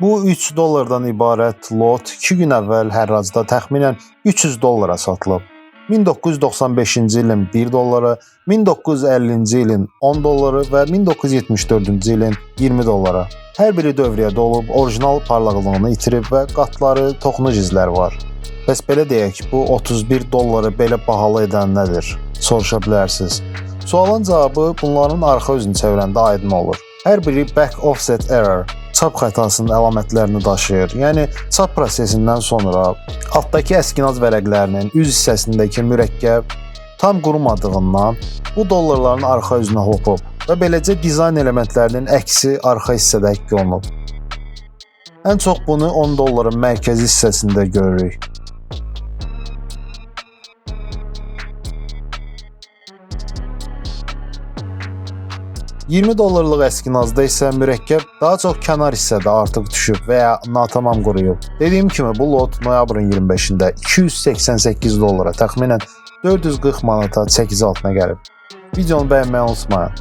Bu 3 dollardan ibarət lot 2 gün əvvəl hərracda təxminən 300 dollara satılıb. 1995-ci ilin 1 dolları, 1950-ci ilin 10 dolları və 1974-cü ilin 20 dollara. Hər biri dövriyyədə olub, orijinal parlaqlığını itirib və qatları, toxunuc izləri var. Bəs belə deyək, bu 31 dolları belə bahalı edən nədir? Soruşa bilərsiniz. Sualın cavabı bunların arxa üzünü çevirəndə aydın olur. Hər biri back offset error, çap xətasının əlamətlərini daşıyır. Yəni, çap prosesindən sonra altdakı əskinaz vərəqlərinin üz hissəsindəki mürəkkəb tam qurumadığından bu dollarların arxa üzünə hopub və beləcə dizayn elementlərinin əksi arxa hissədə həkk olunub. Ən çox bunu 10 dolların mərkəzi hissəsində görürük. $20 əskinazda isə mürəkkəb daha çox kənar hissədə artıq düşüb və ya natamam quruyub. Dediyim kimi bu lot noyabrın 25-də $288 təxminən 440 manata çəkici altına gəlib. Videonu bəyənməyi unutmayın.